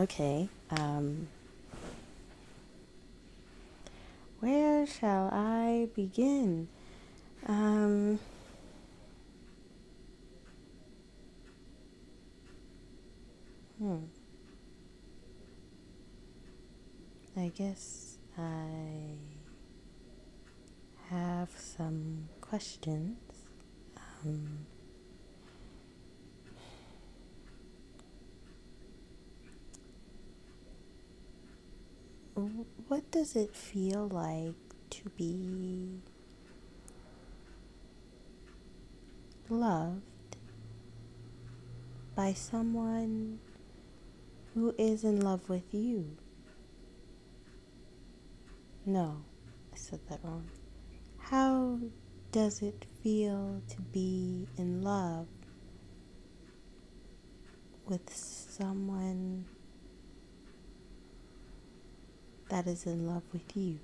Okay. Where shall I begin? I guess I have some questions. What does it feel like to be loved by someone who is in love with you? No, I said that wrong. How does it feel to be in love with someone that is in love with you?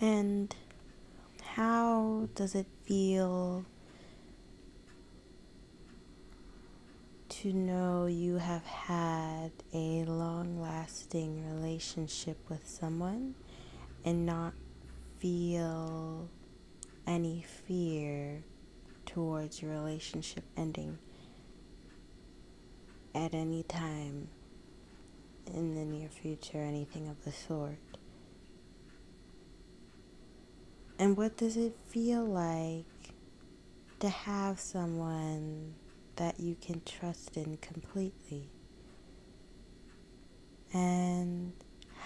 And how does it feel to know you have had a long-lasting relationship with someone and not feel any fear towards your relationship ending at any time in the near future, anything of the sort? And what does it feel like to have someone that you can trust in completely? And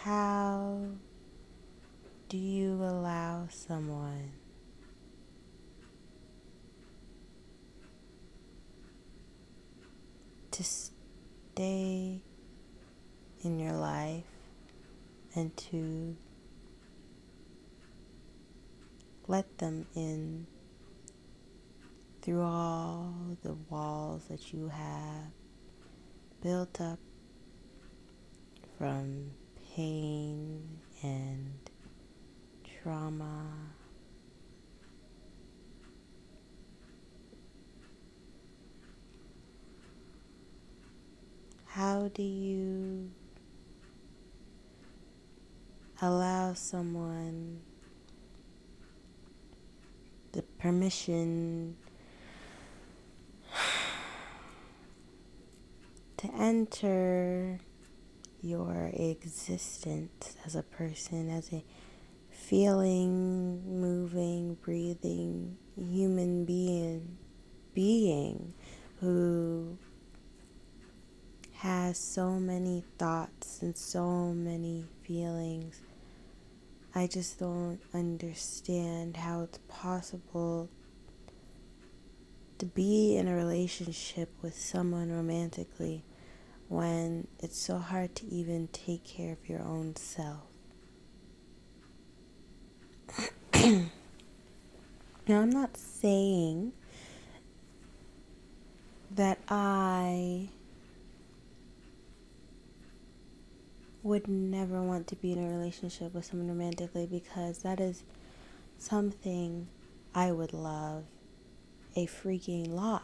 how do you allow someone to stay in your life and to let them in through all the walls that you have built up from pain and trauma? How do you allow someone the permission to enter your existence as a person, as a feeling, moving, breathing human being who has so many thoughts and so many feelings? I just don't understand how it's possible to be in a relationship with someone romantically when it's so hard to even take care of your own self. Now, I'm not saying that I would never want to be in a relationship with someone romantically, because that is something I would love a freaking lot.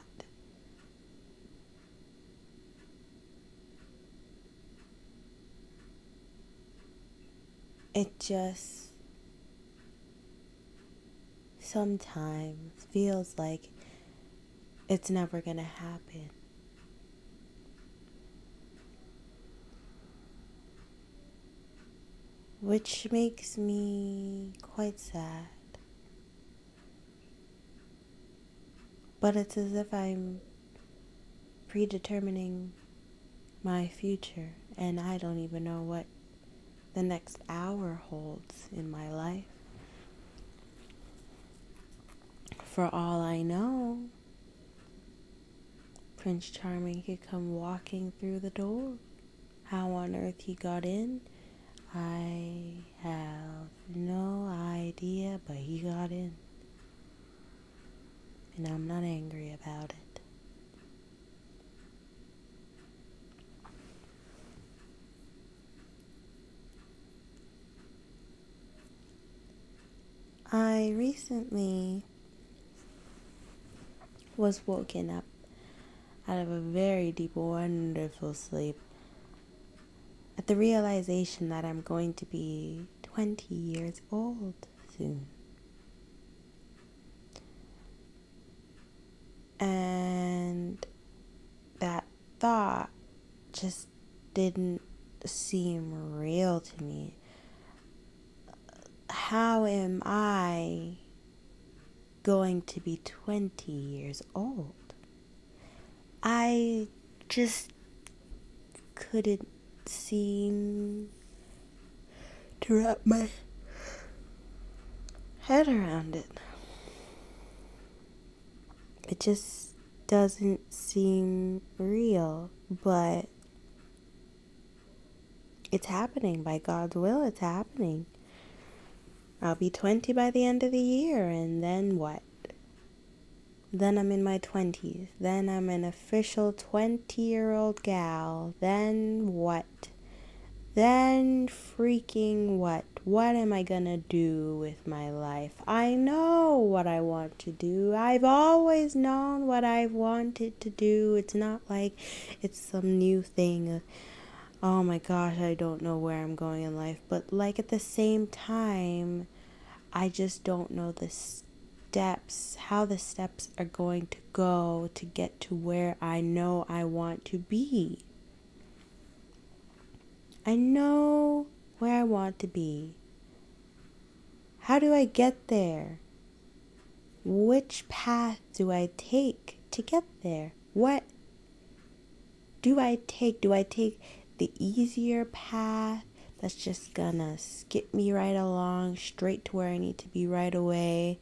It just sometimes feels like it's never gonna happen. Which makes me quite sad. But it's as if I'm predetermining my future, and I don't even know what the next hour holds in my life. For all I know, Prince Charming could come walking through the door. How on earth he got in, I have no idea, but he got in. And I'm not angry about it. I recently was woken up out of a very deep, wonderful sleep at the realization that I'm going to be 20 years old soon. And that thought just didn't seem real to me. How am I going to be 20 years old? I just couldn't seem to wrap my head around it. It just doesn't seem real, but it's happening. By God's will, it's happening. I'll be 20 by the end of the year, and then what? Then I'm in my 20s. Then I'm an official 20-year-old gal. Then what? Then freaking what? What am I gonna do with my life? I know what I want to do. I've always known what I've wanted to do. It's not like it's some new thing. Oh my gosh, I don't know where I'm going in life. But like at the same time, I just don't know the steps, how the steps are going to go to get to where I know I want to be. I know where I want to be. How do I get there? Which path do I take to get there? What do I take? Do I take the easier path that's just gonna skip me right along, straight to where I need to be right away,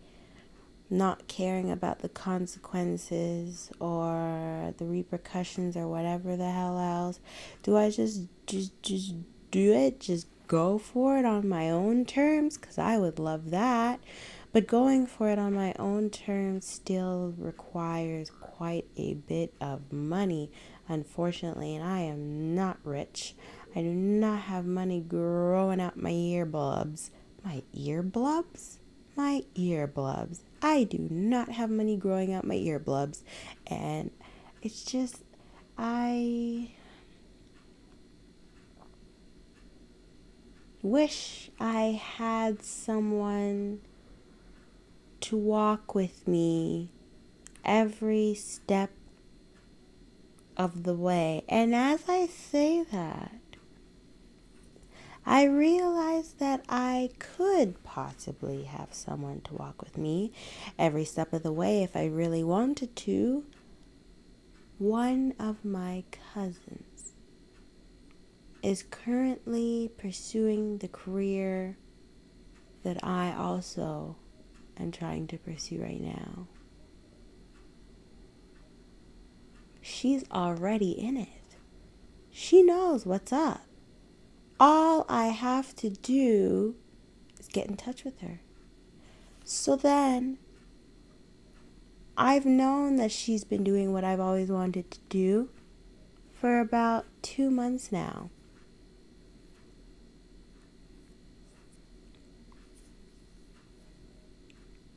not caring about the consequences or the repercussions or whatever the hell else? Do I just do it? Just go for it on my own terms? Because I would love that. But going for it on my own terms still requires quite a bit of money, unfortunately, and I am not rich. I do not have money growing out my earblobs. My earblobs? My earblobs. I do not have money growing out my earblobs. And it's just, I wish I had someone to walk with me every step of the way. And as I say that, I realized that I could possibly have someone to walk with me every step of the way if I really wanted to. One of my cousins is currently pursuing the career that I also am trying to pursue right now. She's already in it. She knows what's up. All I have to do is get in touch with her. So then, I've known that she's been doing what I've always wanted to do for about 2 months now.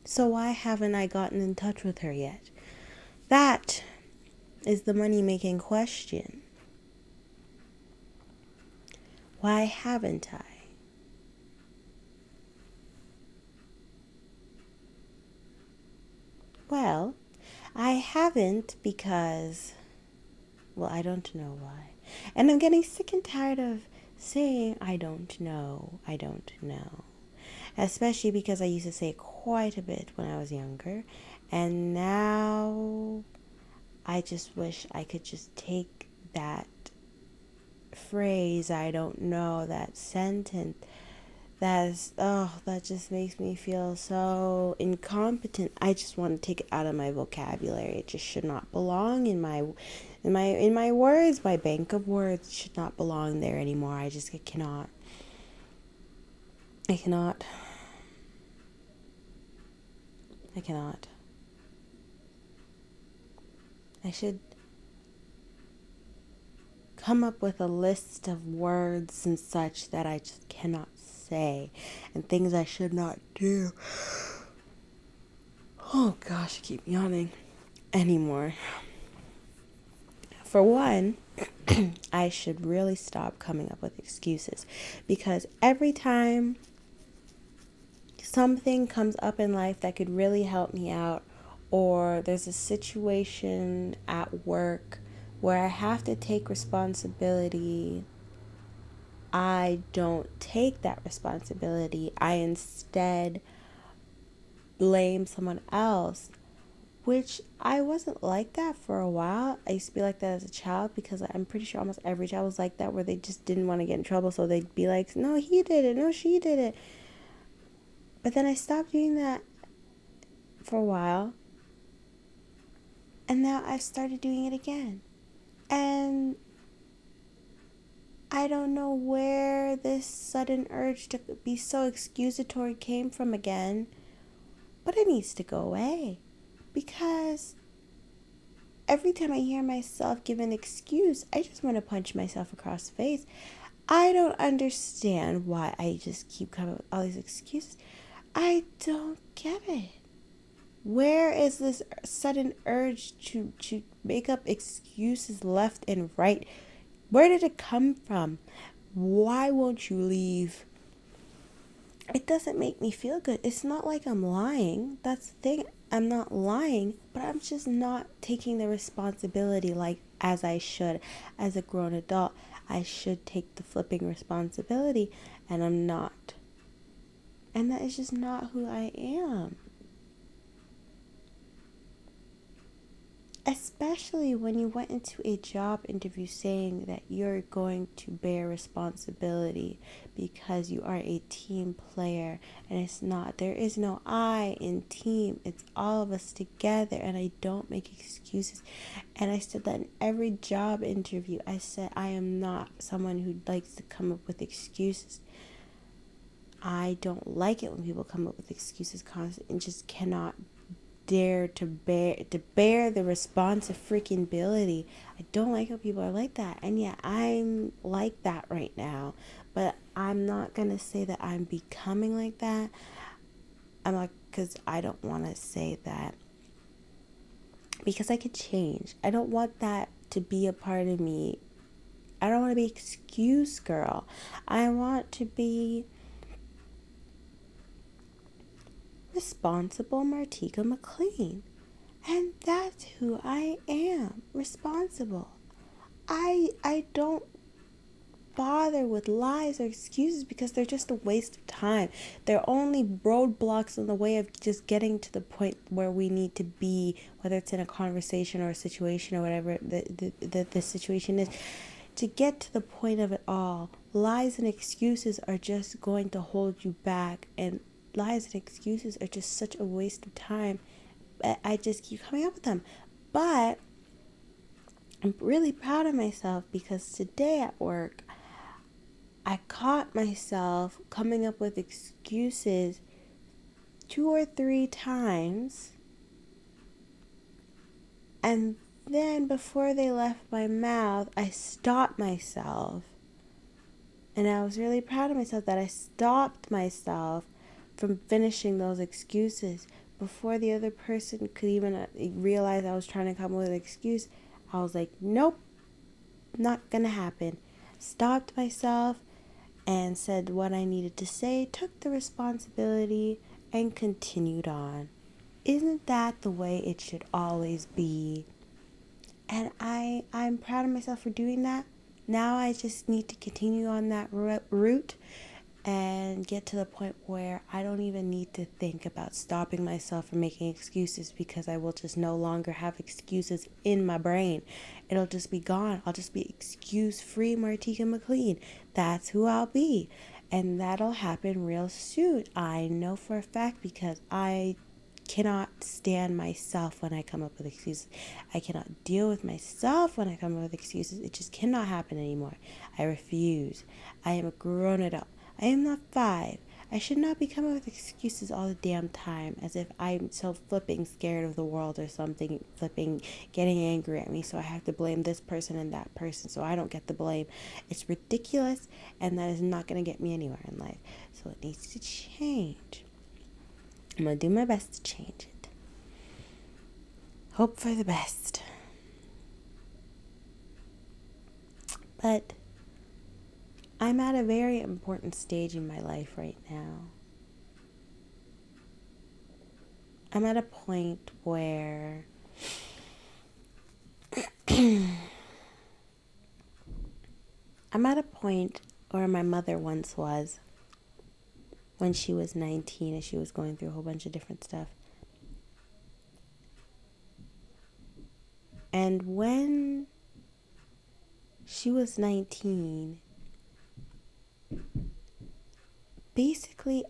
So why haven't I gotten in touch with her yet? That is the money-making question. Why haven't I? Well, I haven't because, well, I don't know why. And I'm getting sick and tired of saying I don't know. Especially because I used to say it quite a bit when I was younger. And now I just wish I could just take that phrase, I don't know, that sentence, that just makes me feel so incompetent. I just want to take it out of my vocabulary. It just should not belong in my words. My bank of words should not belong there anymore. I cannot. I should come up with a list of words and such that I just cannot say, and things I should not do. Oh gosh, I keep yawning. anymore. For one, I should really stop coming up with excuses, because every time something comes up in life that could really help me out, or there's a situation at work where I have to take responsibility, I don't take that responsibility. I instead blame someone else, which I wasn't like that for a while. I used to be like that as a child, because I'm pretty sure almost every child was like that, where they just didn't want to get in trouble, so they'd be like, no, he did it, no, she did it. But then I stopped doing that for a while, and now I've started doing it again. And I don't know where this sudden urge to be so excusatory came from again, but it needs to go away, because every time I hear myself give an excuse, I just want to punch myself across the face. I don't understand why I just keep coming up with all these excuses. I don't get it. Where is this sudden urge to make up excuses left and right? Where did it come from? Why won't you leave? It doesn't make me feel good. It's not like I'm lying. That's the thing. I'm not lying, but I'm just not taking the responsibility like as I should. As a grown adult, I should take the flipping responsibility, and I'm not. And that is just not who I am. Especially when you went into a job interview saying that you're going to bear responsibility because you are a team player, and it's not. There is no I in team. It's all of us together, and I don't make excuses. And I said that in every job interview. I said I am not someone who likes to come up with excuses. I don't like it when people come up with excuses constantly and just cannot dare to bear the responsibility. I don't like how people are like that, and yet I'm like that right now. But I'm not gonna say that I'm becoming like that. I'm like, because I don't want to say that, because I could change. I don't want that to be a part of me. I don't want to be excuse girl. I want to be responsible Martika McLean. And that's who I am, responsible. I don't bother with lies or excuses, because they're just a waste of time. They're only roadblocks in the way of just getting to the point where we need to be, whether it's in a conversation or a situation or whatever the situation is. To get to the point of it all, lies and excuses are just going to hold you back, and lies and excuses are just such a waste of time. I just keep coming up with them. But I'm really proud of myself, because today at work, I caught myself coming up with excuses 2 or 3 times. And then before they left my mouth, I stopped myself. And I was really proud of myself that I stopped myself from finishing those excuses. Before the other person could even realize I was trying to come up with an excuse, I was like, nope, not gonna happen. Stopped myself and said what I needed to say, took the responsibility, and continued on. Isn't that the way it should always be? And I'm proud of myself for doing that. Now I just need to continue on that route and get to the point where I don't even need to think about stopping myself from making excuses, because I will just no longer have excuses in my brain. It'll just be gone. I'll just be excuse-free Martika McLean. That's who I'll be. And that'll happen real soon. I know for a fact, because I cannot stand myself when I come up with excuses. I cannot deal with myself when I come up with excuses. It just cannot happen anymore. I refuse. I am a grown adult. I am not 5. I should not be coming up with excuses all the damn time, as if I'm so flipping scared of the world or something, flipping getting angry at me, so I have to blame this person and that person so I don't get the blame. It's ridiculous, and that is not going to get me anywhere in life. So it needs to change. I'm going to do my best to change it. hope for the best. But I'm at a very important stage in my life right now. I'm at a point where my mother once was when she was 19 and she was going through a whole bunch of different stuff. And when she was 19, basically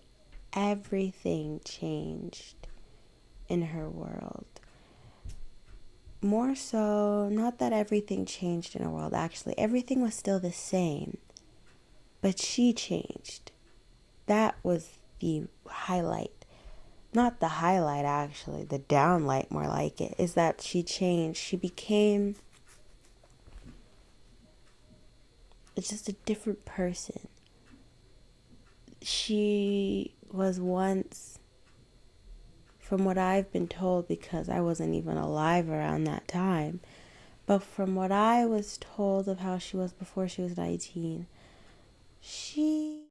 everything changed in her world. More so, not that everything changed in her world, actually. Everything was still the same, but she changed. That was the highlight. Not the highlight, actually. The downlight, more like it, is that she changed. She became just a different person. She was once, from what I've been told, because I wasn't even alive around that time, but from what I was told of how she was before she was 19, she